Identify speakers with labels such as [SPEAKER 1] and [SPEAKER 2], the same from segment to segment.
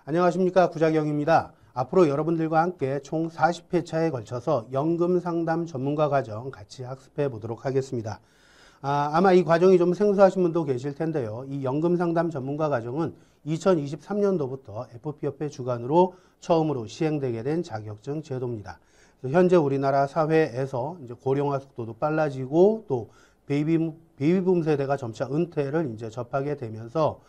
[SPEAKER 1] 안녕하십니까, 구자경입니다. 앞으로 여러분들과 함께 총 40회차에 걸쳐서 연금 상담 전문가 과정 같이 학습해 보도록 하겠습니다. 아마 이 과정이 좀 생소하신 분도 계실 텐데요. 이 연금 상담 전문가 과정은 2023년도부터 FP협회 주관으로 처음으로 시행되게 된 자격증 제도입니다. 현재 우리나라 사회에서 이제 고령화 속도도 빨라지고 또 베이비붐 세대가 점차 은퇴를 이제 접하게 되면서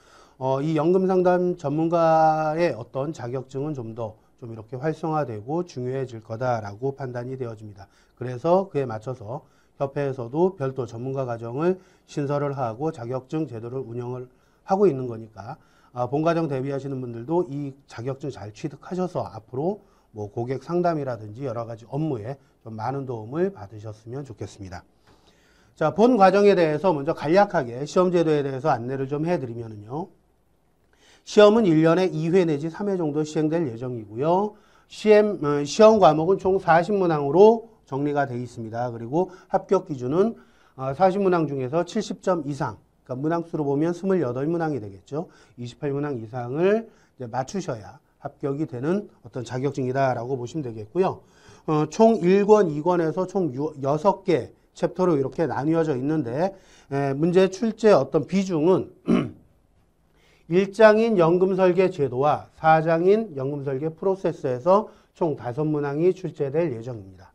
[SPEAKER 1] 이 연금 상담 전문가의 어떤 자격증은 좀 이렇게 활성화되고 중요해질 거다라고 판단이 되어집니다. 그래서 그에 맞춰서 협회에서도 별도 전문가 과정을 신설을 하고 자격증 제도를 운영을 하고 있는 거니까 본 과정 대비하시는 분들도 이 자격증 잘 취득하셔서 앞으로 뭐 고객 상담이라든지 여러 가지 업무에 좀 많은 도움을 받으셨으면 좋겠습니다. 자, 본 과정에 대해서 먼저 간략하게 시험 제도에 대해서 안내를 좀 해드리면요. 시험은 1년에 2회 내지 3회 정도 시행될 예정이고요. 시험 과목은 총 40문항으로 정리가 되어 있습니다. 그리고 합격 기준은 40문항 중에서 70점 이상, 그러니까 문항수로 보면 28문항이 되겠죠. 28문항 이상을 이제 맞추셔야 합격이 되는 어떤 자격증이다라고 보시면 되겠고요. 총 1권, 2권에서 총 6개 챕터로 이렇게 나뉘어져 있는데 문제 출제 어떤 비중은 1장인 연금설계 제도와 4장인 연금설계 프로세스에서 총 5문항이 출제될 예정입니다.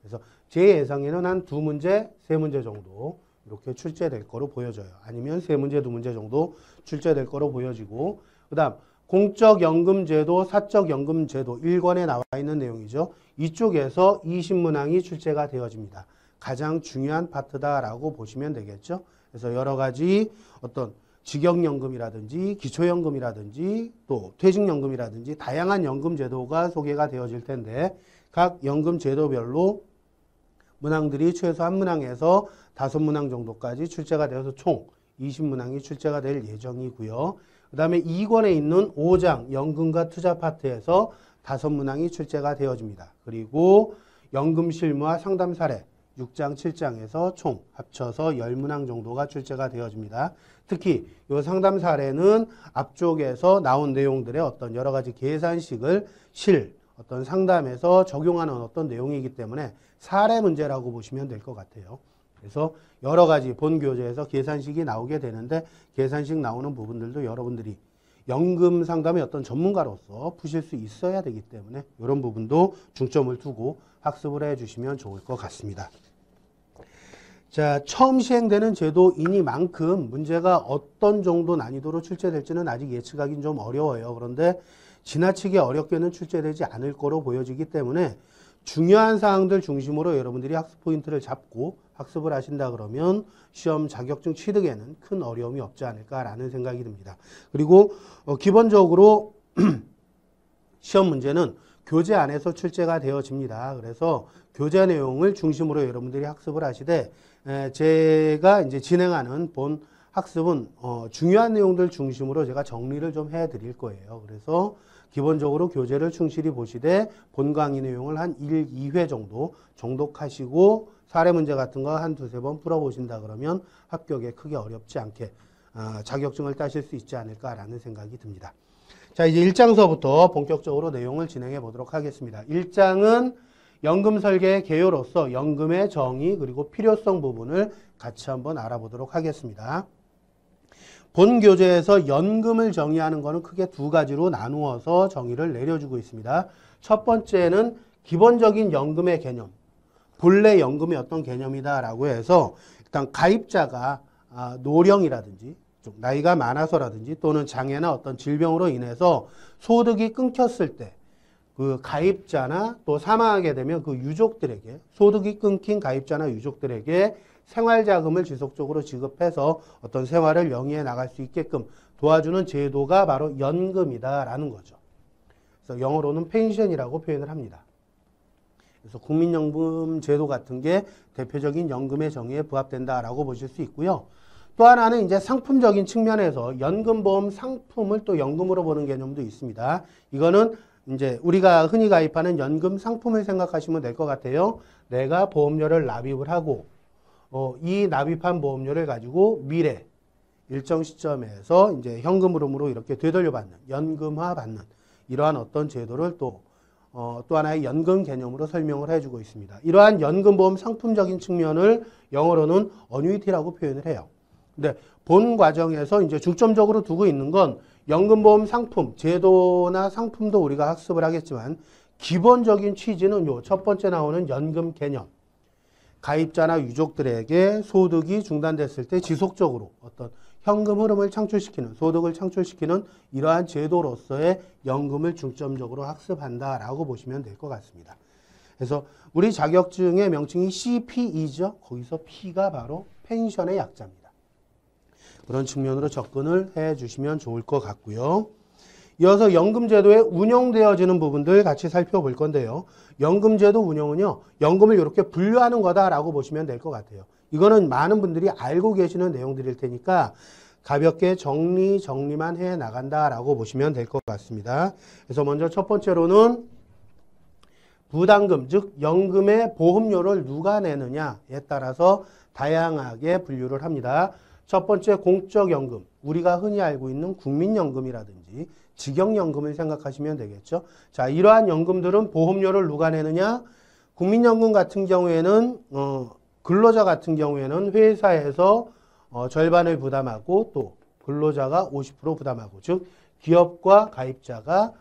[SPEAKER 1] 그래서 제 예상에는 한 2문제, 3문제 정도 이렇게 출제될 거로 보여져요. 아니면 3문제, 2문제 정도 출제될 거로 보여지고, 그 다음 공적연금제도, 사적연금제도 1권에 나와 있는 내용이죠. 이쪽에서 20문항이 출제가 되어집니다. 가장 중요한 파트다라고 보시면 되겠죠. 그래서 여러 가지 어떤 직역연금이라든지 기초연금이라든지 또 퇴직연금이라든지 다양한 연금제도가 소개가 되어질 텐데 각 연금제도별로 문항들이 최소 1문항에서 5문항 정도까지 출제가 되어서 총 20문항이 출제가 될 예정이고요. 그 다음에 2권에 있는 5장 연금과 투자 파트에서 5문항이 출제가 되어집니다. 그리고 연금 실무와 상담 사례 6장, 7장에서 총 합쳐서 10문항 정도가 출제가 되어집니다. 특히 이 상담 사례는 앞쪽에서 나온 내용들의 어떤 여러 가지 계산식을 어떤 상담에서 적용하는 어떤 내용이기 때문에 사례 문제라고 보시면 될 것 같아요. 그래서 여러 가지 본 교재에서 계산식이 나오게 되는데 계산식 나오는 부분들도 여러분들이 연금 상담의 어떤 전문가로서 푸실 수 있어야 되기 때문에 이런 부분도 중점을 두고 학습을 해 주시면 좋을 것 같습니다. 자, 처음 시행되는 제도이니만큼 문제가 어떤 정도 난이도로 출제될지는 아직 예측하기는 좀 어려워요. 그런데 지나치게 어렵게는 출제되지 않을 거로 보여지기 때문에 중요한 사항들 중심으로 여러분들이 학습 포인트를 잡고 학습을 하신다 그러면 시험 자격증 취득에는 큰 어려움이 없지 않을까라는 생각이 듭니다. 그리고 기본적으로 시험 문제는 교재 안에서 출제가 되어집니다. 그래서 교재 내용을 중심으로 여러분들이 학습을 하시되 제가 이제 진행하는 본 학습은 중요한 내용들 중심으로 제가 정리를 좀 해드릴 거예요. 그래서 기본적으로 교재를 충실히 보시되 본 강의 내용을 한 1, 2회 정도 정독하시고 사례 문제 같은 거 한 2-3번 풀어보신다 그러면 합격에 크게 어렵지 않게 자격증을 따실 수 있지 않을까라는 생각이 듭니다. 자, 이제 1장서부터 본격적으로 내용을 진행해 보도록 하겠습니다. 1장은 연금 설계의 개요로서 연금의 정의 그리고 필요성 부분을 같이 한번 알아보도록 하겠습니다. 본 교재에서 연금을 정의하는 것은 크게 2가지로 나누어서 정의를 내려주고 있습니다. 첫 번째는 기본적인 연금의 개념, 본래 연금의 어떤 개념이다라고 해서 일단 가입자가 노령이라든지 좀 나이가 많아서라든지 또는 장애나 어떤 질병으로 인해서 소득이 끊겼을 때 그 가입자나 또 사망하게 되면 그 유족들에게 소득이 끊긴 가입자나 유족들에게 생활자금을 지속적으로 지급해서 어떤 생활을 영위해 나갈 수 있게끔 도와주는 제도가 바로 연금이다라는 거죠. 그래서 영어로는 펜션이라고 표현을 합니다. 그래서 국민연금 제도 같은 게 대표적인 연금의 정의에 부합된다라고 보실 수 있고요. 또 하나는 이제 상품적인 측면에서 연금보험 상품을 또 연금으로 보는 개념도 있습니다. 이거는 이제 우리가 흔히 가입하는 연금 상품을 생각하시면 될 것 같아요. 내가 보험료를 납입을 하고 이 납입한 보험료를 가지고 미래 일정 시점에서 이제 현금 흐름으로 이렇게 되돌려받는 연금화 받는 이러한 어떤 제도를 또 하나의 연금 개념으로 설명을 해주고 있습니다. 이러한 연금보험 상품적인 측면을 영어로는 어뉴이티라고 표현을 해요. 근데 본 과정에서 이제 중점적으로 두고 있는 건 연금보험 상품, 제도나 상품도 우리가 학습을 하겠지만 기본적인 취지는 요 첫 번째 나오는 연금 개념. 가입자나 유족들에게 소득이 중단됐을 때 지속적으로 어떤 현금 흐름을 창출시키는, 소득을 창출시키는 이러한 제도로서의 연금을 중점적으로 학습한다라고 보시면 될 것 같습니다. 그래서 우리 자격증의 명칭이 CPE죠. 거기서 P가 바로 펜션의 약자입니다. 그런 측면으로 접근을 해 주시면 좋을 것 같고요. 이어서 연금제도에 운영되어지는 부분들 같이 살펴볼 건데요. 연금제도 운영은요, 연금을 이렇게 분류하는 거다라고 보시면 될 것 같아요. 이거는 많은 분들이 알고 계시는 내용들일 테니까 가볍게 정리만 해 나간다라고 보시면 될 것 같습니다. 그래서 먼저 첫 번째로는 부담금, 즉 연금의 보험료를 누가 내느냐에 따라서 다양하게 분류를 합니다. 첫 번째 공적연금, 우리가 흔히 알고 있는 국민연금이라든지 직영연금을 생각하시면 되겠죠. 자, 이러한 연금들은 보험료를 누가 내느냐? 국민연금 같은 경우에는 근로자 같은 경우에는 회사에서 절반을 부담하고 또 근로자가 50% 부담하고, 즉 기업과 가입자가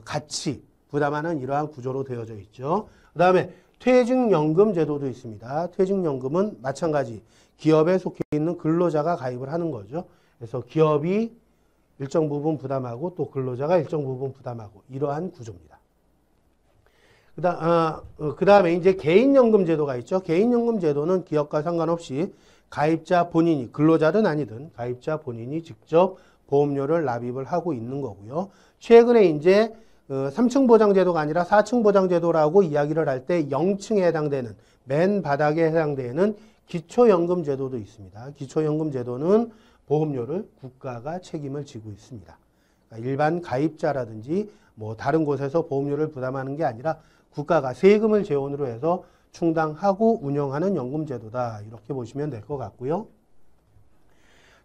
[SPEAKER 1] 같이 부담하는 이러한 구조로 되어져 있죠. 그 다음에 퇴직연금 제도도 있습니다. 퇴직연금은 마찬가지 기업에 속해 있는 근로자가 가입을 하는 거죠. 그래서 기업이 일정 부분 부담하고 또 근로자가 일정 부분 부담하고 이러한 구조입니다. 그 다음에 이제 개인연금 제도가 있죠. 개인연금 제도는 기업과 상관없이 가입자 본인이, 근로자든 아니든 가입자 본인이 직접 보험료를 납입을 하고 있는 거고요. 최근에 이제 3층 보장제도가 아니라 4층 보장제도라고 이야기를 할 때 0층에 해당되는, 맨 바닥에 해당되는 기초연금 제도도 있습니다. 기초연금 제도는 보험료를 국가가 책임을 지고 있습니다. 그러니까 일반 가입자라든지 뭐 다른 곳에서 보험료를 부담하는 게 아니라 국가가 세금을 재원으로 해서 충당하고 운영하는 연금제도다. 이렇게 보시면 될 것 같고요.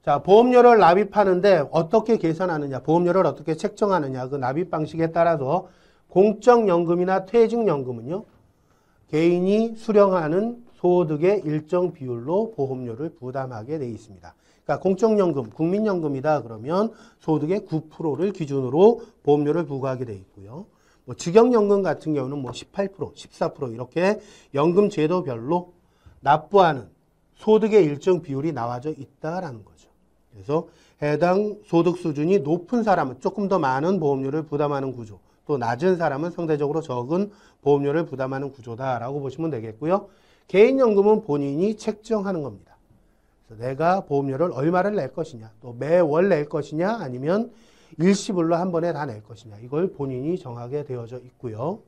[SPEAKER 1] 자, 보험료를 납입하는데 어떻게 계산하느냐, 보험료를 어떻게 책정하느냐, 그 납입 방식에 따라서 공적연금이나 퇴직연금은요, 개인이 수령하는 소득의 일정 비율로 보험료를 부담하게 되어 있습니다. 그러니까 공적연금, 국민연금이다 그러면 소득의 9%를 기준으로 보험료를 부과하게 되어 있고요. 뭐 직영연금 같은 경우는 뭐 18%, 14% 이렇게 연금 제도별로 납부하는 소득의 일정 비율이 나와져 있다라는 거죠. 그래서 해당 소득 수준이 높은 사람은 조금 더 많은 보험료를 부담하는 구조, 또 낮은 사람은 상대적으로 적은 보험료를 부담하는 구조다라고 보시면 되겠고요. 개인연금은 본인이 책정하는 겁니다. 그래서 내가 보험료를 얼마를 낼 것이냐, 또 매월 낼 것이냐, 아니면 일시불로 한 번에 다 낼 것이냐, 이걸 본인이 정하게 되어져 있고요.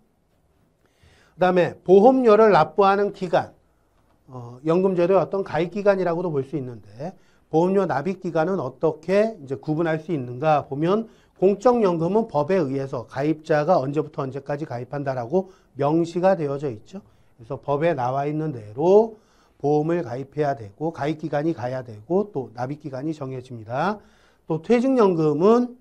[SPEAKER 1] 그 다음에 보험료를 납부하는 기간, 연금제도의 어떤 가입기간이라고도 볼 수 있는데 보험료 납입기간은 어떻게 이제 구분할 수 있는가 보면 공적연금은 법에 의해서 가입자가 언제부터 언제까지 가입한다라고 명시가 되어져 있죠. 그래서 법에 나와 있는 대로 보험을 가입해야 되고 가입기간이 가야 되고 또 납입기간이 정해집니다. 또 퇴직연금은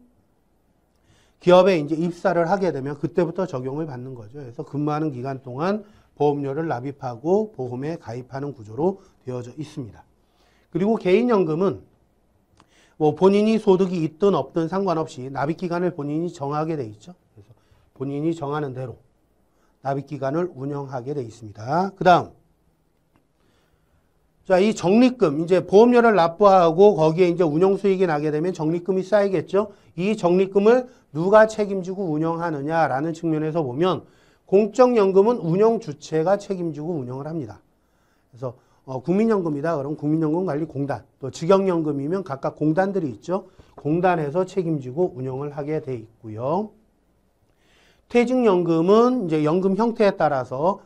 [SPEAKER 1] 기업에 이제 입사를 하게 되면 그때부터 적용을 받는 거죠. 그래서 근무하는 기간 동안 보험료를 납입하고 보험에 가입하는 구조로 되어져 있습니다. 그리고 개인연금은 뭐 본인이 소득이 있든 없든 상관없이 납입기간을 본인이 정하게 돼 있죠. 그래서 본인이 정하는 대로 납입기간을 운영하게 돼 있습니다. 그 다음, 자, 이 적립금, 이제 보험료를 납부하고 거기에 이제 운영수익이 나게 되면 적립금이 쌓이겠죠. 이 적립금을 누가 책임지고 운영하느냐라는 측면에서 보면 공적연금은 운영 주체가 책임지고 운영을 합니다. 그래서 국민연금이다 그럼 국민연금관리공단, 또 직영연금이면 각각 공단들이 있죠. 공단에서 책임지고 운영을 하게 돼 있고요. 퇴직연금은 이제 연금 형태에 따라서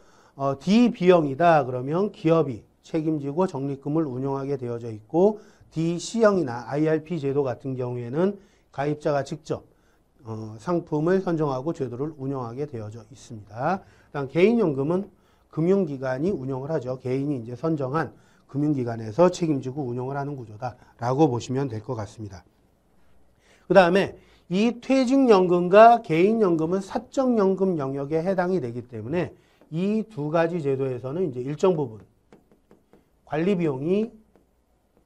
[SPEAKER 1] DB형이다 그러면 기업이 책임지고 적립금을 운영하게 되어져 있고, DC형이나 IRP 제도 같은 경우에는 가입자가 직접 상품을 선정하고 제도를 운영하게 되어져 있습니다. 그다음 개인연금은 금융기관이 운영을 하죠. 개인이 이제 선정한 금융기관에서 책임지고 운영을 하는 구조다라고 보시면 될 것 같습니다. 그 다음에 이 퇴직연금과 개인연금은 사적연금 영역에 해당이 되기 때문에 이 두 가지 제도에서는 이제 일정 부분 관리 비용이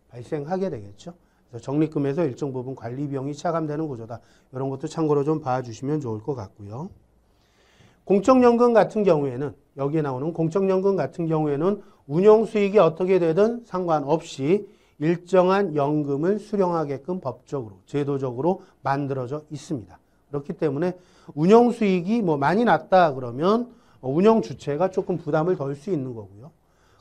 [SPEAKER 1] 발생하게 되겠죠. 그래서 적립금에서 일정 부분 관리 비용이 차감되는 구조다. 이런 것도 참고로 좀 봐주시면 좋을 것 같고요. 공적연금 같은 경우에는 여기에 나오는 공적연금 같은 경우에는 운용 수익이 어떻게 되든 상관없이 일정한 연금을 수령하게끔 법적으로 제도적으로 만들어져 있습니다. 그렇기 때문에 운용 수익이 뭐 많이 났다 그러면 운용 주체가 조금 부담을 덜 수 있는 거고요.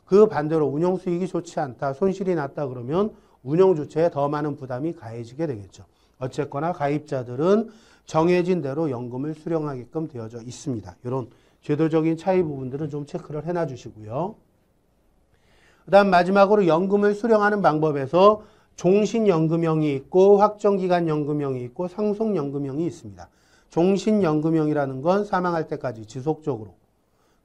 [SPEAKER 1] 그 반대로 운용 수익이 좋지 않다, 손실이 났다 그러면 운용 주체에 더 많은 부담이 가해지게 되겠죠. 어쨌거나 가입자들은 정해진 대로 연금을 수령하게끔 되어져 있습니다. 이런 제도적인 차이 부분들은 좀 체크를 해놔 주시고요. 그 다음 마지막으로 연금을 수령하는 방법에서 종신연금형이 있고 확정기간연금형이 있고 상속연금형이 있습니다. 종신연금형이라는 건 사망할 때까지 지속적으로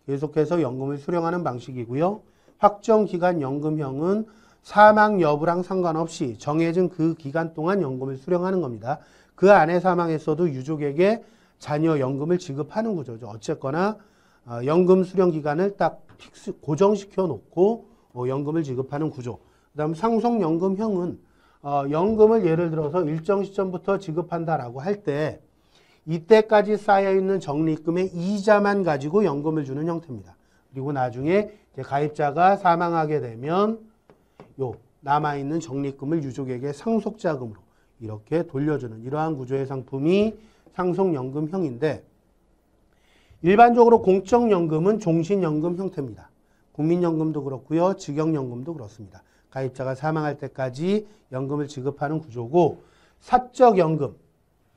[SPEAKER 1] 계속해서 연금을 수령하는 방식이고요. 확정기간연금형은 사망 여부랑 상관없이 정해진 그 기간 동안 연금을 수령하는 겁니다. 그 안에 사망했어도 유족에게 자녀 연금을 지급하는 구조죠. 어쨌거나 연금 수령 기간을 딱 고정시켜 놓고 연금을 지급하는 구조. 그 다음 상속연금형은 연금을 예를 들어서 일정 시점부터 지급한다라고 할 때 이때까지 쌓여있는 적립금의 이자만 가지고 연금을 주는 형태입니다. 그리고 나중에 이제 가입자가 사망하게 되면 요 남아있는 적립금을 유족에게 상속자금으로 이렇게 돌려주는 이러한 구조의 상품이 상속연금형인데 일반적으로 공적연금은 종신연금 형태입니다. 국민연금도 그렇고요. 직영연금도 그렇습니다. 가입자가 사망할 때까지 연금을 지급하는 구조고 사적연금,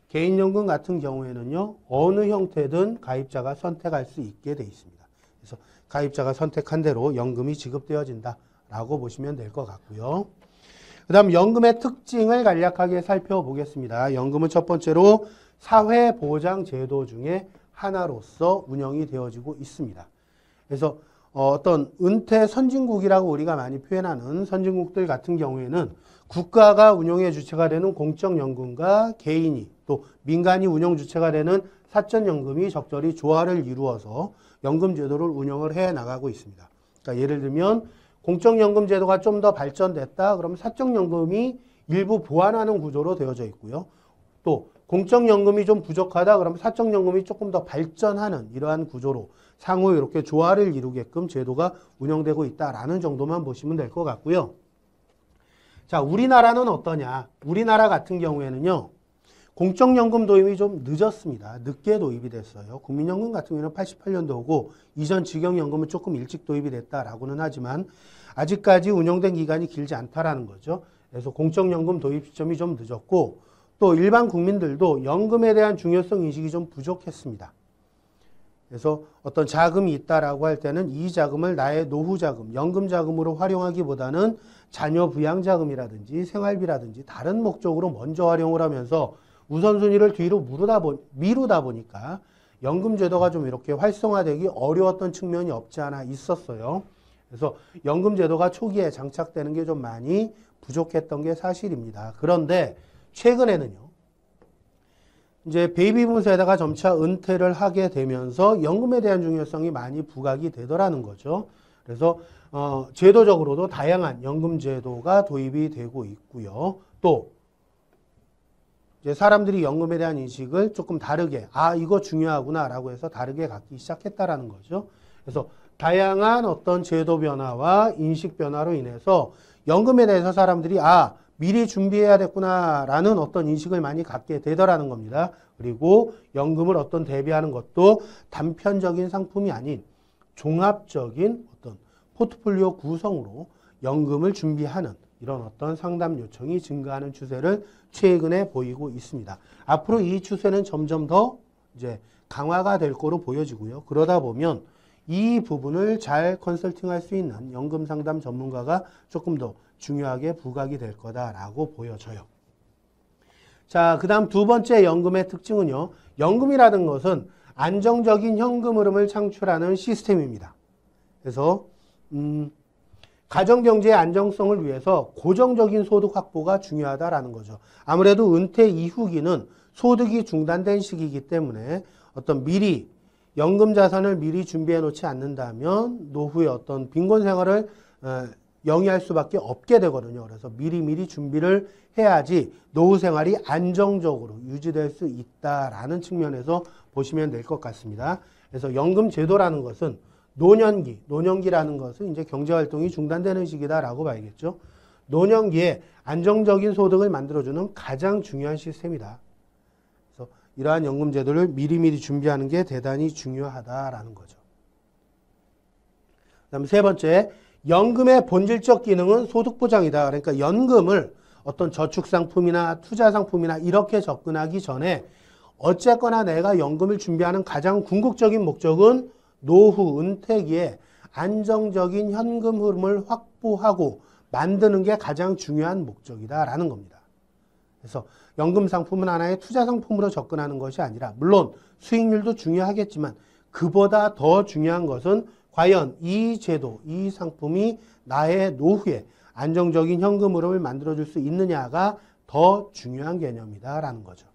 [SPEAKER 1] 개인연금 같은 경우에는요. 어느 형태든 가입자가 선택할 수 있게 돼 있습니다. 그래서 가입자가 선택한 대로 연금이 지급되어진다라고 보시면 될 것 같고요. 그 다음 연금의 특징을 간략하게 살펴보겠습니다. 연금은 첫 번째로 사회보장제도 중에 하나로서 운영이 되어지고 있습니다. 그래서 어떤 은퇴 선진국이라고 우리가 많이 표현하는 선진국들 같은 경우에는 국가가 운영의 주체가 되는 공적연금과 개인이 또 민간이 운영 주체가 되는 사적연금이 적절히 조화를 이루어서 연금제도를 운영을 해 나가고 있습니다. 그러니까 예를 들면 공적연금 제도가 좀 더 발전됐다 그러면 사적연금이 일부 보완하는 구조로 되어져 있고요. 또 공적연금이 좀 부족하다 그러면 사적연금이 조금 더 발전하는 이러한 구조로 상호 이렇게 조화를 이루게끔 제도가 운영되고 있다라는 정도만 보시면 될 것 같고요. 자, 우리나라는 어떠냐? 우리나라 같은 경우에는요. 공적연금 도입이 좀 늦었습니다. 늦게 도입이 됐어요. 국민연금 같은 경우에는 88년도고 이전 직영연금은 조금 일찍 도입이 됐다라고는 하지만 아직까지 운영된 기간이 길지 않다라는 거죠. 그래서 공적연금 도입 시점이 좀 늦었고 또 일반 국민들도 연금에 대한 중요성 인식이 좀 부족했습니다. 그래서 어떤 자금이 있다라고 할 때는 이 자금을 나의 노후 자금, 연금 자금으로 활용하기보다는 자녀 부양 자금이라든지 생활비라든지 다른 목적으로 먼저 활용을 하면서 우선순위를 뒤로 미루다 보니까 연금 제도가 좀 이렇게 활성화되기 어려웠던 측면이 없지 않아 있었어요. 그래서 연금 제도가 초기에 장착되는 게 좀 많이 부족했던 게 사실입니다. 그런데 최근에는요. 이제 베이비붐 세대가 점차 은퇴를 하게 되면서 연금에 대한 중요성이 많이 부각이 되더라는 거죠. 그래서 제도적으로도 다양한 연금 제도가 도입이 되고 있고요. 또 이제 사람들이 연금에 대한 인식을 조금 다르게 이거 중요하구나라고 해서 다르게 갖기 시작했다라는 거죠. 그래서 다양한 어떤 제도 변화와 인식 변화로 인해서 연금에 대해서 사람들이 미리 준비해야 됐구나라는 어떤 인식을 많이 갖게 되더라는 겁니다. 그리고 연금을 어떤 대비하는 것도 단편적인 상품이 아닌 종합적인 어떤 포트폴리오 구성으로 연금을 준비하는 이런 어떤 상담 요청이 증가하는 추세를 최근에 보이고 있습니다. 앞으로 이 추세는 점점 더 이제 강화가 될 거로 보여지고요. 그러다 보면 이 부분을 잘 컨설팅할 수 있는 연금 상담 전문가가 조금 더 중요하게 부각이 될 거다라고 보여져요. 자, 그 다음 두 번째 연금의 특징은요. 연금이라는 것은 안정적인 현금 흐름을 창출하는 시스템입니다. 그래서 가정경제의 안정성을 위해서 고정적인 소득 확보가 중요하다라는 거죠. 아무래도 은퇴 이후기는 소득이 중단된 시기이기 때문에 어떤 미리 연금 자산을 미리 준비해 놓지 않는다면 노후에 어떤 빈곤 생활을 영위할 수밖에 없게 되거든요. 그래서 미리미리 준비를 해야지 노후 생활이 안정적으로 유지될 수 있다라는 측면에서 보시면 될 것 같습니다. 그래서 연금 제도라는 것은 노년기라는 것은 이제 경제활동이 중단되는 시기다라고 봐야겠죠. 노년기에 안정적인 소득을 만들어주는 가장 중요한 시스템이다. 그래서 이러한 연금 제도를 미리미리 준비하는 게 대단히 중요하다라는 거죠. 그다음 세 번째, 연금의 본질적 기능은 소득 보장이다. 그러니까 연금을 어떤 저축 상품이나 투자 상품이나 이렇게 접근하기 전에 어쨌거나 내가 연금을 준비하는 가장 궁극적인 목적은 노후 은퇴기에 안정적인 현금 흐름을 확보하고 만드는 게 가장 중요한 목적이다라는 겁니다. 그래서 연금 상품은 하나의 투자 상품으로 접근하는 것이 아니라 물론 수익률도 중요하겠지만 그보다 더 중요한 것은 과연 이 제도, 이 상품이 나의 노후에 안정적인 현금 흐름을 만들어줄 수 있느냐가 더 중요한 개념이다라는 거죠.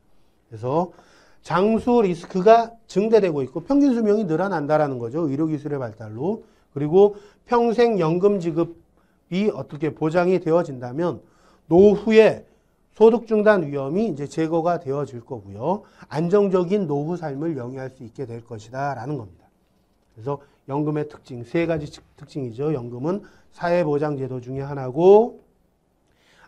[SPEAKER 1] 그래서 장수 리스크가 증대되고 있고 평균 수명이 늘어난다라는 거죠. 의료기술의 발달로. 그리고 평생 연금 지급이 어떻게 보장이 되어진다면 노후에 소득 중단 위험이 이제 제거가 되어질 거고요. 안정적인 노후 삶을 영위할 수 있게 될 것이다라는 겁니다. 그래서 연금의 특징, 세 가지 특징이죠. 연금은 사회보장제도 중에 하나고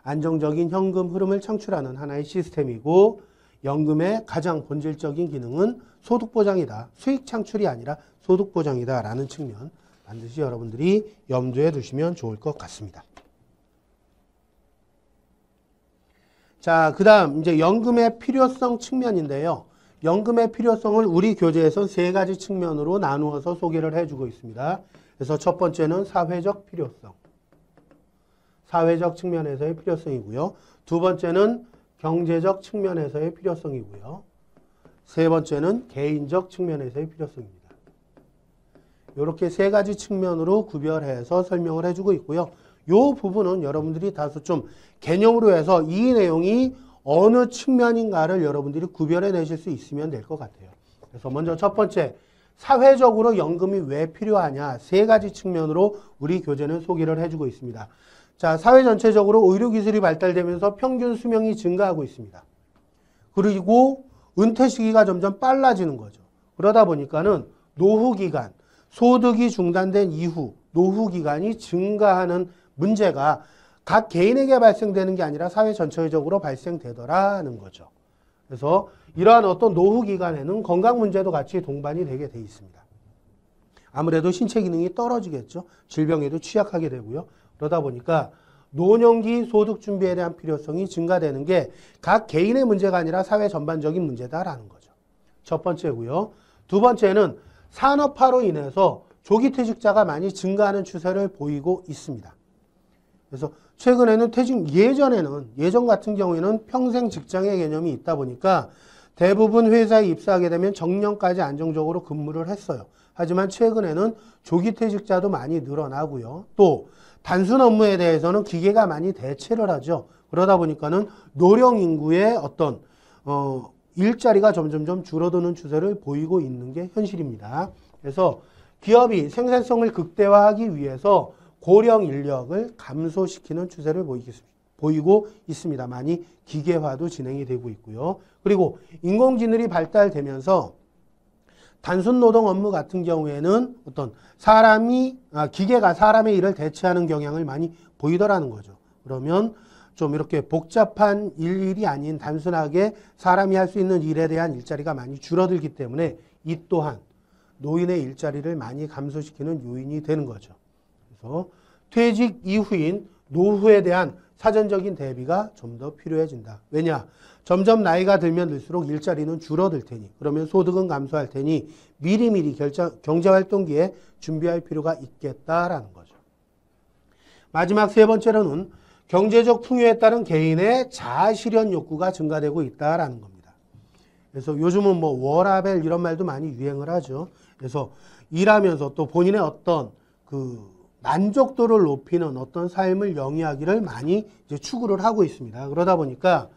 [SPEAKER 1] 안정적인 현금 흐름을 창출하는 하나의 시스템이고 연금의 가장 본질적인 기능은 소득보장이다. 수익 창출이 아니라 소득보장이다 라는 측면 반드시 여러분들이 염두에 두시면 좋을 것 같습니다. 자, 그 다음 이제 연금의 필요성 측면인데요. 연금의 필요성을 우리 교재에서 세 가지 측면으로 나누어서 소개를 해주고 있습니다. 그래서 첫 번째는 사회적 필요성. 사회적 측면에서의 필요성이고요. 두 번째는 경제적 측면에서의 필요성이고요. 세 번째는 개인적 측면에서의 필요성입니다. 이렇게 세 가지 측면으로 구별해서 설명을 해주고 있고요. 이 부분은 여러분들이 다소 좀 개념으로 해서 이 내용이 어느 측면인가를 여러분들이 구별해 내실 수 있으면 될 것 같아요. 그래서 먼저 첫 번째, 사회적으로 연금이 왜 필요하냐 세 가지 측면으로 우리 교재는 소개를 해주고 있습니다. 자, 사회 전체적으로 의료기술이 발달되면서 평균 수명이 증가하고 있습니다. 그리고 은퇴 시기가 점점 빨라지는 거죠. 그러다 보니까는 노후기간, 소득이 중단된 이후 노후기간이 증가하는 문제가 각 개인에게 발생되는 게 아니라 사회 전체적으로 발생되더라는 거죠. 그래서 이러한 어떤 노후기간에는 건강 문제도 같이 동반이 되게 돼 있습니다. 아무래도 신체 기능이 떨어지겠죠. 질병에도 취약하게 되고요. 그러다 보니까 노년기 소득 준비에 대한 필요성이 증가되는 게 각 개인의 문제가 아니라 사회 전반적인 문제다라는 거죠. 첫 번째고요. 두 번째는 산업화로 인해서 조기 퇴직자가 많이 증가하는 추세를 보이고 있습니다. 그래서 최근에는 예전 같은 경우에는 평생 직장의 개념이 있다 보니까 대부분 회사에 입사하게 되면 정년까지 안정적으로 근무를 했어요. 하지만 최근에는 조기 퇴직자도 많이 늘어나고요. 또 단순 업무에 대해서는 기계가 많이 대체를 하죠. 그러다 보니까는 노령 인구의 어떤 일자리가 점점점 줄어드는 추세를 보이고 있는 게 현실입니다. 그래서 기업이 생산성을 극대화하기 위해서 고령 인력을 감소시키는 추세를 보이고 있습니다. 많이 기계화도 진행이 되고 있고요. 그리고 인공지능이 발달되면서 단순 노동 업무 같은 경우에는 어떤 기계가 사람의 일을 대체하는 경향을 많이 보이더라는 거죠. 그러면 좀 이렇게 복잡한 일이 아닌 단순하게 사람이 할 수 있는 일에 대한 일자리가 많이 줄어들기 때문에 이 또한 노인의 일자리를 많이 감소시키는 요인이 되는 거죠. 그래서 퇴직 이후인 노후에 대한 사전적인 대비가 좀 더 필요해진다. 왜냐? 점점 나이가 들면 들수록 일자리는 줄어들 테니 그러면 소득은 감소할 테니 미리미리 경제활동기에 준비할 필요가 있겠다라는 거죠. 마지막 세 번째로는 경제적 풍요에 따른 개인의 자아실현 욕구가 증가되고 있다라는 겁니다. 그래서 요즘은 뭐 워라밸 이런 말도 많이 유행을 하죠. 그래서 일하면서 또 본인의 어떤 만족도를 높이는 어떤 삶을 영위하기를 많이 이제 추구를 하고 있습니다. 그러다 보니까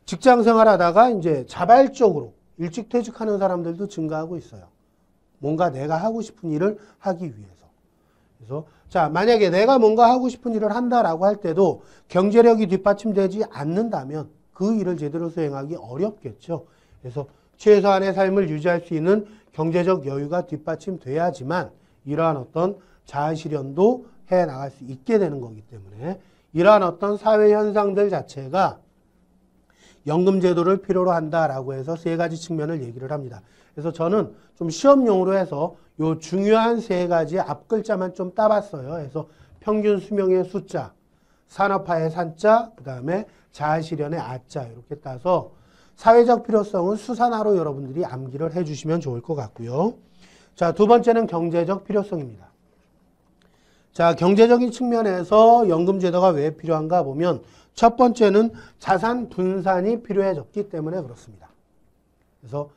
[SPEAKER 1] 직장 생활하다가 이제 자발적으로 일찍 퇴직하는 사람들도 증가하고 있어요. 뭔가 내가 하고 싶은 일을 하기 위해서. 그래서 자, 만약에 내가 뭔가 하고 싶은 일을 한다라고 할 때도 경제력이 뒷받침되지 않는다면 그 일을 제대로 수행하기 어렵겠죠. 그래서 최소한의 삶을 유지할 수 있는 경제적 여유가 뒷받침돼야지만 이러한 어떤 자아실현도 해 나갈 수 있게 되는 거기 때문에 이러한 어떤 사회 현상들 자체가 연금제도를 필요로 한다라고 해서 세 가지 측면을 얘기를 합니다. 그래서 저는 좀 시험용으로 해서 요 중요한 세 가지 앞글자만 좀 따봤어요. 그래서 평균 수명의 숫자, 산업화의 산자, 그 다음에 자아실현의 아자 이렇게 따서 사회적 필요성은 수산화로 여러분들이 암기를 해주시면 좋을 것 같고요. 자, 두 번째는 경제적 필요성입니다. 자, 경제적인 측면에서 연금제도가 왜 필요한가 보면 첫 번째는 자산 분산이 필요해졌기 때문에 그렇습니다. 그래서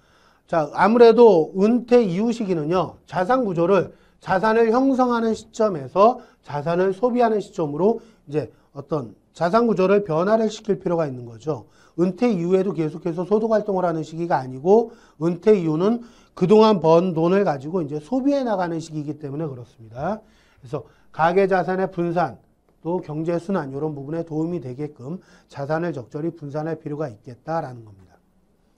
[SPEAKER 1] 자, 아무래도 은퇴 이후 시기는요, 자산 구조를 자산을 형성하는 시점에서 자산을 소비하는 시점으로 이제 어떤 자산 구조를 변화를 시킬 필요가 있는 거죠. 은퇴 이후에도 계속해서 소득 활동을 하는 시기가 아니고 은퇴 이후는 그동안 번 돈을 가지고 이제 소비해 나가는 시기이기 때문에 그렇습니다. 그래서 가계 자산의 분산, 또 경제 순환 이런 부분에 도움이 되게끔 자산을 적절히 분산할 필요가 있겠다라는 겁니다.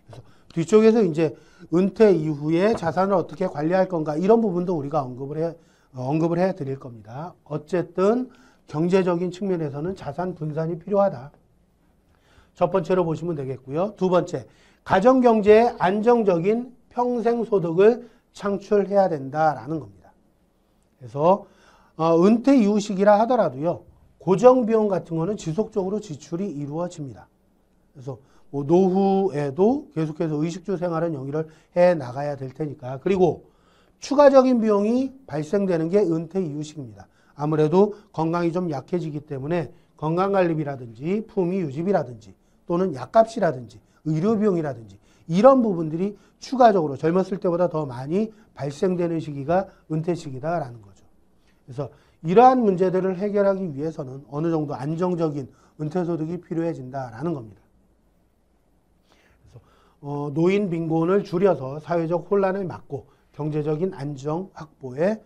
[SPEAKER 1] 그래서 뒤쪽에서 이제 은퇴 이후에 자산을 어떻게 관리할 건가 이런 부분도 우리가 언급을 해 드릴 겁니다. 어쨌든 경제적인 측면에서는 자산 분산이 필요하다. 첫 번째로 보시면 되겠고요. 두 번째, 가정경제의 안정적인 평생소득을 창출해야 된다라는 겁니다. 그래서 은퇴 이후 시기라 하더라도요. 고정비용 같은 거는 지속적으로 지출이 이루어집니다. 그래서 뭐 노후에도 계속해서 의식주 생활은 영위를 해 나가야 될 테니까. 그리고 추가적인 비용이 발생되는 게 은퇴 이후 시기입니다. 아무래도 건강이 좀 약해지기 때문에 건강관리비라든지 품위유지비라든지 또는 약값이라든지 의료비용이라든지 이런 부분들이 추가적으로 젊었을 때보다 더 많이 발생되는 시기가 은퇴 시기다라는 거죠. 그래서 이러한 문제들을 해결하기 위해서는 어느 정도 안정적인 은퇴소득이 필요해진다라는 겁니다. 그래서 노인 빈곤을 줄여서 사회적 혼란을 막고 경제적인 안정 확보에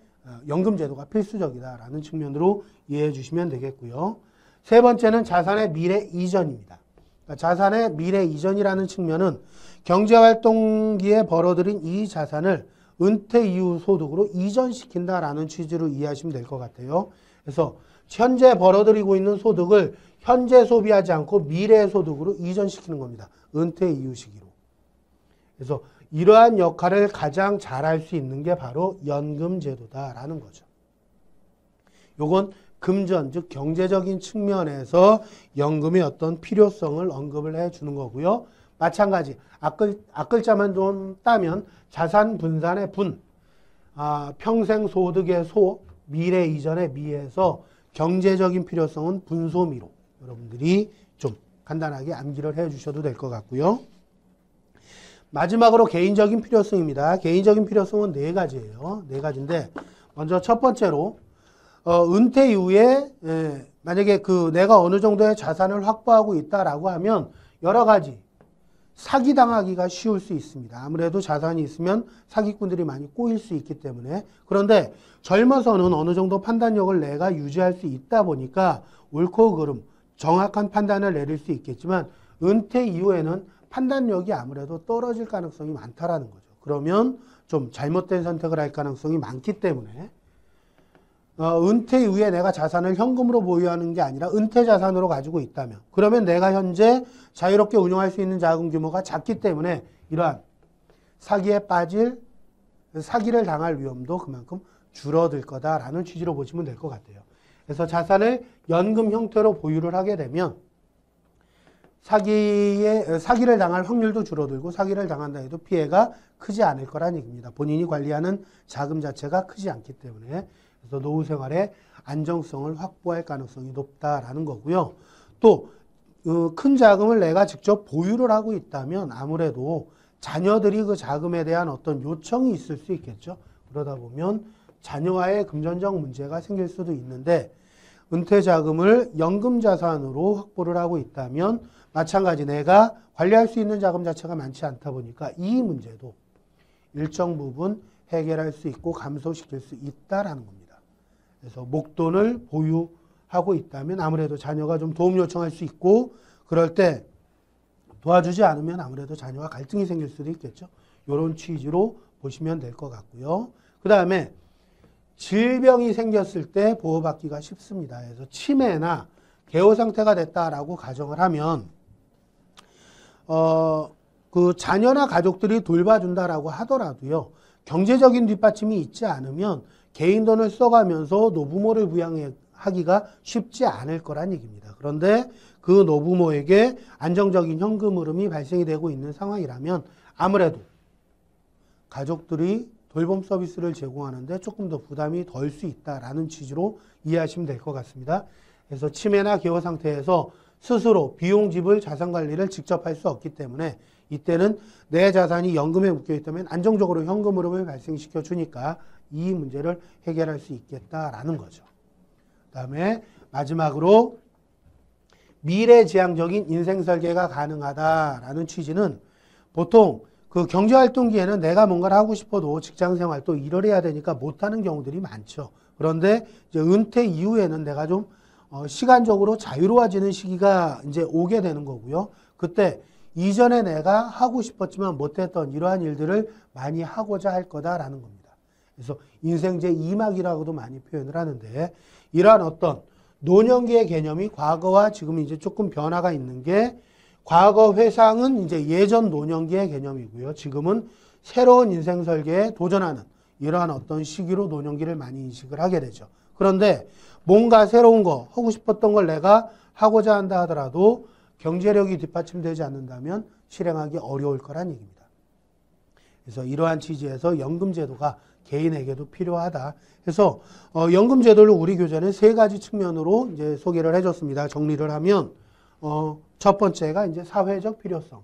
[SPEAKER 1] 연금제도가 필수적이다라는 측면으로 이해해 주시면 되겠고요. 세 번째는 자산의 미래 이전입니다. 그러니까 자산의 미래 이전이라는 측면은 경제활동기에 벌어들인 이 자산을 은퇴 이후 소득으로 이전시킨다라는 취지로 이해하시면 될 것 같아요. 그래서 현재 벌어들이고 있는 소득을 현재 소비하지 않고 미래 소득으로 이전시키는 겁니다. 은퇴 이후 시기로. 그래서 이러한 역할을 가장 잘할 수 있는 게 바로 연금제도다라는 거죠. 요건 금전, 즉 경제적인 측면에서 연금의 어떤 필요성을 언급을 해주는 거고요. 마찬가지 앞글자만 좀 따면 자산 분산의 분, 평생 소득의 소, 미래 이전의 미에서 경제적인 필요성은 분소미로 여러분들이 좀 간단하게 암기를 해 주셔도 될 것 같고요. 마지막으로 개인적인 필요성입니다. 개인적인 필요성은 네 가지예요. 네 가지인데 먼저 첫 번째로 은퇴 이후에 만약에 내가 어느 정도의 자산을 확보하고 있다라고 하면 여러 가지 사기당하기가 쉬울 수 있습니다. 아무래도 자산이 있으면 사기꾼들이 많이 꼬일 수 있기 때문에. 그런데 젊어서는 어느 정도 판단력을 내가 유지할 수 있다 보니까 옳고 그름, 정확한 판단을 내릴 수 있겠지만 은퇴 이후에는 판단력이 아무래도 떨어질 가능성이 많다라는 거죠. 그러면 좀 잘못된 선택을 할 가능성이 많기 때문에 은퇴 이후에 내가 자산을 현금으로 보유하는 게 아니라 은퇴 자산으로 가지고 있다면 그러면 내가 현재 자유롭게 운용할 수 있는 자금 규모가 작기 때문에 이러한 사기에 빠질 사기를 당할 위험도 그만큼 줄어들 거다라는 취지로 보시면 될 것 같아요. 그래서 자산을 연금 형태로 보유를 하게 되면 사기를 당할 확률도 줄어들고 사기를 당한다 해도 피해가 크지 않을 거란 얘기입니다. 본인이 관리하는 자금 자체가 크지 않기 때문에. 그래서 노후 생활의 안정성을 확보할 가능성이 높다라는 거고요. 또 큰 자금을 내가 직접 보유를 하고 있다면 아무래도 자녀들이 그 자금에 대한 어떤 요청이 있을 수 있겠죠. 그러다 보면 자녀와의 금전적 문제가 생길 수도 있는데 은퇴 자금을 연금 자산으로 확보를 하고 있다면 마찬가지 내가 관리할 수 있는 자금 자체가 많지 않다 보니까 이 문제도 일정 부분 해결할 수 있고 감소시킬 수 있다라는 겁니다. 그래서 목돈을 보유하고 있다면 아무래도 자녀가 좀 도움 요청할 수 있고 그럴 때 도와주지 않으면 아무래도 자녀와 갈등이 생길 수도 있겠죠. 이런 취지로 보시면 될 것 같고요. 그 다음에 질병이 생겼을 때 보호받기가 쉽습니다. 그래서 치매나 개호 상태가 됐다라고 가정을 하면 그 자녀나 가족들이 돌봐준다라고 하더라도요. 경제적인 뒷받침이 있지 않으면 개인 돈을 써가면서 노부모를 부양하기가 쉽지 않을 거란 얘기입니다. 그런데 그 노부모에게 안정적인 현금 흐름이 발생이 되고 있는 상황이라면 아무래도 가족들이 돌봄 서비스를 제공하는데 조금 더 부담이 덜 수 있다라는 취지로 이해하시면 될 것 같습니다. 그래서 치매나 개호 상태에서 스스로 비용 지불 자산 관리를 직접 할 수 없기 때문에 이때는 내 자산이 연금에 묶여 있다면 안정적으로 현금 흐름을 발생시켜 주니까 이 문제를 해결할 수 있겠다라는 거죠. 그다음에 마지막으로 미래지향적인 인생 설계가 가능하다라는 취지는 보통 그 경제활동기에는 내가 뭔가를 하고 싶어도 직장생활 또 일을 해야 되니까 못하는 경우들이 많죠. 그런데 이제 은퇴 이후에는 내가 좀 시간적으로 자유로워지는 시기가 이제 오게 되는 거고요. 그때 이전에 내가 하고 싶었지만 못했던 이러한 일들을 많이 하고자 할 거다라는 겁니다. 그래서 인생 제2막이라고도 많이 표현을 하는데 이러한 어떤 노년기의 개념이 과거와 지금 이제 조금 변화가 있는 게 과거 회상은 이제 예전 노년기의 개념이고요. 지금은 새로운 인생 설계에 도전하는 이러한 어떤 시기로 노년기를 많이 인식을 하게 되죠. 그런데 뭔가 새로운 거 하고 싶었던 걸 내가 하고자 한다 하더라도 경제력이 뒷받침되지 않는다면 실행하기 어려울 거란 얘기입니다. 그래서 이러한 취지에서 연금제도가 개인에게도 필요하다. 그래서 연금제도를 우리 교재는 세 가지 측면으로 이제 소개를 해줬습니다. 정리를 하면 첫 번째가 이제 사회적 필요성,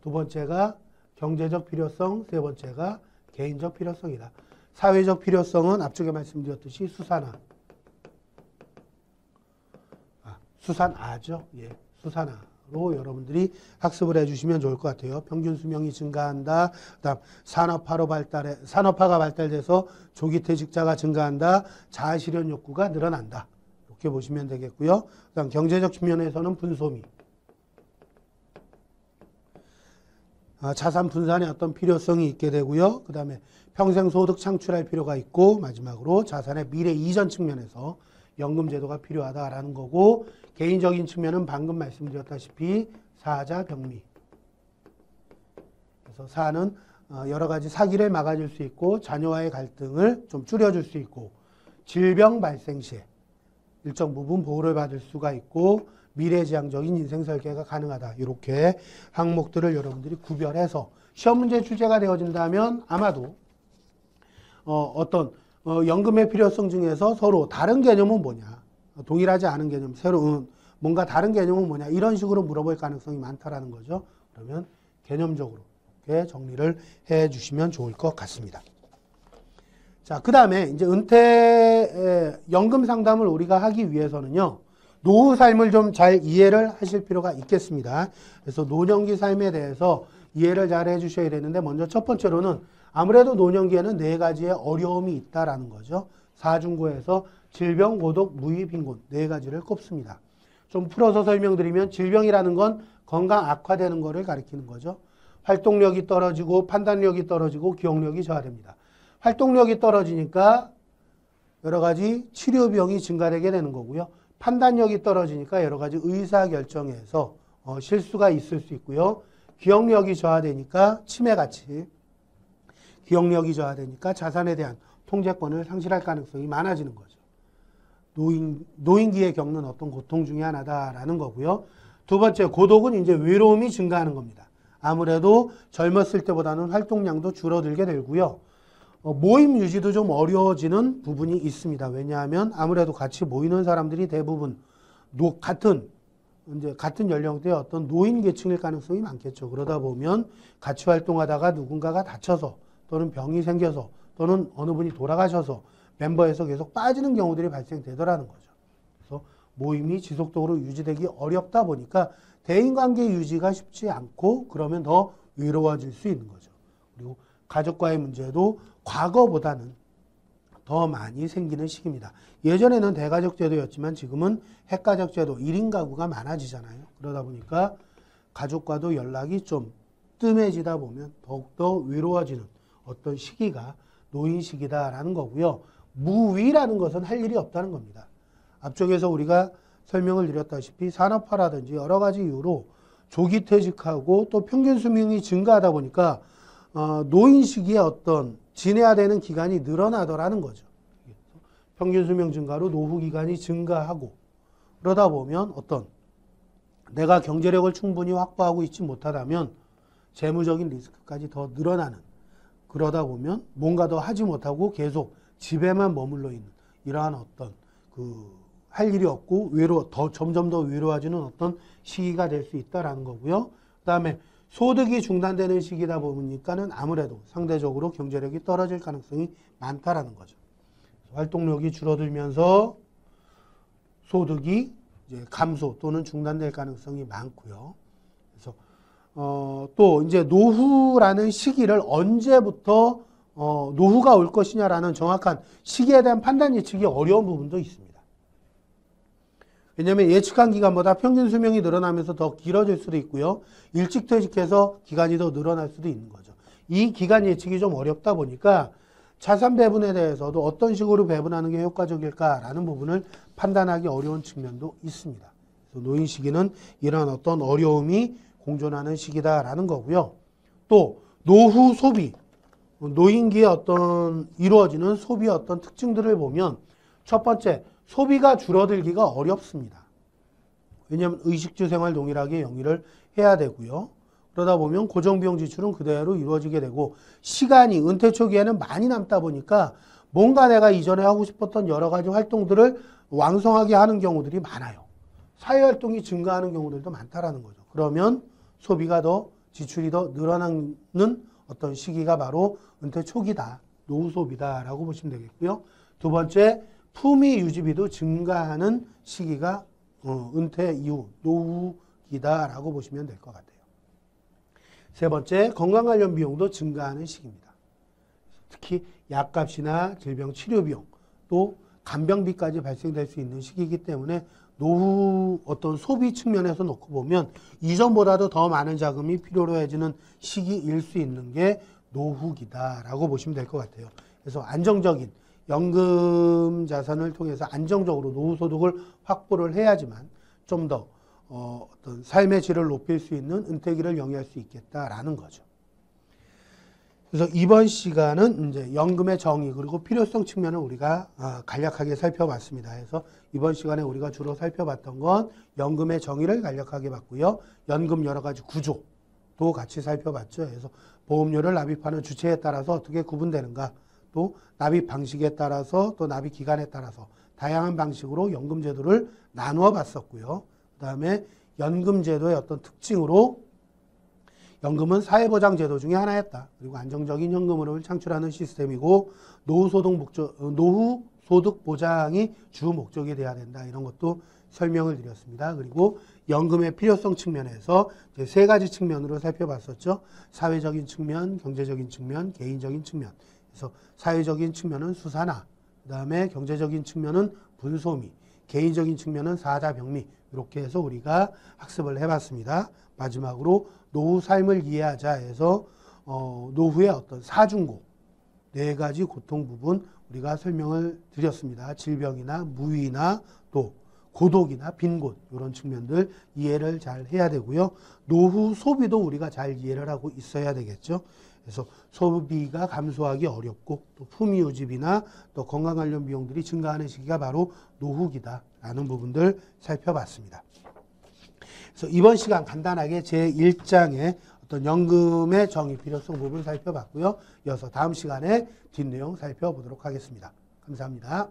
[SPEAKER 1] 두 번째가 경제적 필요성, 세 번째가 개인적 필요성이다. 사회적 필요성은 앞쪽에 말씀드렸듯이 수산아죠. 예, 수산아로 여러분들이 학습을 해주시면 좋을 것 같아요. 평균 수명이 증가한다. 그다음 산업화가 발달돼서 조기 퇴직자가 증가한다. 자아실현 욕구가 늘어난다. 이렇게 보시면 되겠고요. 그다음 경제적 측면에서는 분소미, 자산 분산의 어떤 필요성이 있게 되고요. 그 다음에 평생 소득 창출할 필요가 있고 마지막으로 자산의 미래 이전 측면에서 연금제도가 필요하다라는 거고 개인적인 측면은 방금 말씀드렸다시피 사자 병리. 그래서 사는 여러 가지 사기를 막아줄 수 있고 자녀와의 갈등을 좀 줄여줄 수 있고 질병 발생 시에 일정 부분 보호를 받을 수가 있고 미래지향적인 인생 설계가 가능하다. 이렇게 항목들을 여러분들이 구별해서 시험 문제 출제가 되어진다면 아마도 어떤 연금의 필요성 중에서 서로 다른 개념은 뭐냐, 동일하지 않은 개념, 새로운 뭔가 다른 개념은 뭐냐 이런 식으로 물어볼 가능성이 많다라는 거죠. 그러면 개념적으로 이렇게 정리를 해주시면 좋을 것 같습니다. 자, 그 다음에 이제 은퇴 연금 상담을 우리가 하기 위해서는요. 노후 삶을 좀 잘 이해를 하실 필요가 있겠습니다. 그래서 노년기 삶에 대해서 이해를 잘 해주셔야 되는데 먼저 첫 번째로는 아무래도 노년기에는 네 가지의 어려움이 있다라는 거죠. 사중고에서 질병, 고독, 무의, 빈곤 네 가지를 꼽습니다. 좀 풀어서 설명드리면 질병이라는 건 건강 악화되는 거를 가리키는 거죠. 활동력이 떨어지고 판단력이 떨어지고 기억력이 저하됩니다. 활동력이 떨어지니까 여러 가지 치료비용이 증가되게 되는 거고요. 판단력이 떨어지니까 여러 가지 의사결정에서 실수가 있을 수 있고요. 기억력이 저하되니까 치매같이 기억력이 저하되니까 자산에 대한 통제권을 상실할 가능성이 많아지는 거죠. 노인기에 겪는 어떤 고통 중에 하나다라는 거고요. 두 번째, 고독은 이제 외로움이 증가하는 겁니다. 아무래도 젊었을 때보다는 활동량도 줄어들게 되고요. 모임 유지도 좀 어려워지는 부분이 있습니다. 왜냐하면 아무래도 같이 모이는 사람들이 대부분 같은 연령대의 어떤 노인 계층일 가능성이 많겠죠. 그러다 보면 같이 활동하다가 누군가가 다쳐서 또는 병이 생겨서 또는 어느 분이 돌아가셔서 멤버에서 계속 빠지는 경우들이 발생되더라는 거죠. 그래서 모임이 지속적으로 유지되기 어렵다 보니까 대인관계 유지가 쉽지 않고 그러면 더 외로워질 수 있는 거죠. 그리고 가족과의 문제도 과거보다는 더 많이 생기는 시기입니다. 예전에는 대가족 제도였지만 지금은 핵가족 제도 1인 가구가 많아지잖아요. 그러다 보니까 가족과도 연락이 좀 뜸해지다 보면 더욱더 외로워지는 어떤 시기가 노인 시기다라는 거고요. 무위라는 것은 할 일이 없다는 겁니다. 앞쪽에서 우리가 설명을 드렸다시피 산업화라든지 여러 가지 이유로 조기 퇴직하고 또 평균 수명이 증가하다 보니까 노인 시기에 어떤 지내야 되는 기간이 늘어나더라는 거죠. 평균 수명 증가로 노후 기간이 증가하고 그러다 보면 어떤 내가 경제력을 충분히 확보하고 있지 못하다면 재무적인 리스크까지 더 늘어나는 그러다 보면 뭔가 더 하지 못하고 계속 집에만 머물러 있는 이러한 어떤 할 일이 없고 점점 더 외로워지는 어떤 시기가 될 수 있다라는 거고요. 그 다음에 소득이 중단되는 시기다 보니까는 아무래도 상대적으로 경제력이 떨어질 가능성이 많다라는 거죠. 활동력이 줄어들면서 소득이 이제 감소 또는 중단될 가능성이 많고요. 그래서 또 이제 노후라는 시기를 언제부터 노후가 올 것이냐라는 정확한 시기에 대한 판단 예측이 어려운 부분도 있습니다. 왜냐하면 예측한 기간보다 평균 수명이 늘어나면서 더 길어질 수도 있고요. 일찍 퇴직해서 기간이 더 늘어날 수도 있는 거죠. 이 기간 예측이 좀 어렵다 보니까 자산 배분에 대해서도 어떤 식으로 배분하는 게 효과적일까라는 부분을 판단하기 어려운 측면도 있습니다. 그래서 노인 시기는 이런 어떤 어려움이 공존하는 시기다라는 거고요. 또 노후 소비, 노인기에 어떤 이루어지는 소비의 어떤 특징들을 보면 첫 번째, 소비가 줄어들기가 어렵습니다. 왜냐하면 의식주 생활 동일하게 영위를 해야 되고요. 그러다 보면 고정비용 지출은 그대로 이루어지게 되고 시간이 은퇴 초기에는 많이 남다 보니까 뭔가 내가 이전에 하고 싶었던 여러 가지 활동들을 왕성하게 하는 경우들이 많아요. 사회활동이 증가하는 경우들도 많다라는 거죠. 그러면 소비가 더 지출이 더 늘어나는 어떤 시기가 바로 은퇴 초기다. 노후 소비다라고 보시면 되겠고요. 두 번째, 품위 유지비도 증가하는 시기가 은퇴 이후 노후기다라고 보시면 될 것 같아요. 세 번째, 건강 관련 비용도 증가하는 시기입니다. 특히 약값이나 질병 치료 비용, 또 간병비까지 발생될 수 있는 시기이기 때문에 노후 어떤 소비 측면에서 놓고 보면 이전보다도 더 많은 자금이 필요로 해지는 시기일 수 있는 게 노후기다라고 보시면 될 것 같아요. 그래서 안정적인 연금 자산을 통해서 안정적으로 노후 소득을 확보를 해야지만 좀 더 어떤 삶의 질을 높일 수 있는 은퇴기를 영위할 수 있겠다라는 거죠. 그래서 이번 시간은 이제 연금의 정의 그리고 필요성 측면을 우리가 간략하게 살펴봤습니다. 그래서 이번 시간에 우리가 주로 살펴봤던 건 연금의 정의를 간략하게 봤고요. 연금 여러 가지 구조도 같이 살펴봤죠. 그래서 보험료를 납입하는 주체에 따라서 어떻게 구분되는가, 또 납입 방식에 따라서 또 납입 기간에 따라서 다양한 방식으로 연금 제도를 나누어 봤었고요. 그 다음에 연금 제도의 어떤 특징으로 연금은 사회보장 제도 중에 하나였다. 그리고 안정적인 현금 흐름을 창출하는 시스템이고 노후 소득 보장이 주 목적이 돼야 된다. 이런 것도 설명을 드렸습니다. 그리고 연금의 필요성 측면에서 이제 세 가지 측면으로 살펴봤었죠. 사회적인 측면, 경제적인 측면, 개인적인 측면. 그래서 사회적인 측면은 수산화, 그 다음에 경제적인 측면은 분소미, 개인적인 측면은 사자병미. 이렇게 해서 우리가 학습을 해봤습니다. 마지막으로 노후 삶을 이해하자 해서 노후의 어떤 사중고, 네 가지 고통 부분 우리가 설명을 드렸습니다. 질병이나 무위나 또 고독이나 빈곤 이런 측면들 이해를 잘 해야 되고요. 노후 소비도 우리가 잘 이해를 하고 있어야 되겠죠. 그래서 소비가 감소하기 어렵고 또 품위 유지비나 또 건강 관련 비용들이 증가하는 시기가 바로 노후기다라는 부분들 살펴봤습니다. 그래서 이번 시간 간단하게 제1장의 어떤 연금의 정의 필요성 부분 살펴봤고요. 이어서 다음 시간에 뒷내용 살펴보도록 하겠습니다. 감사합니다.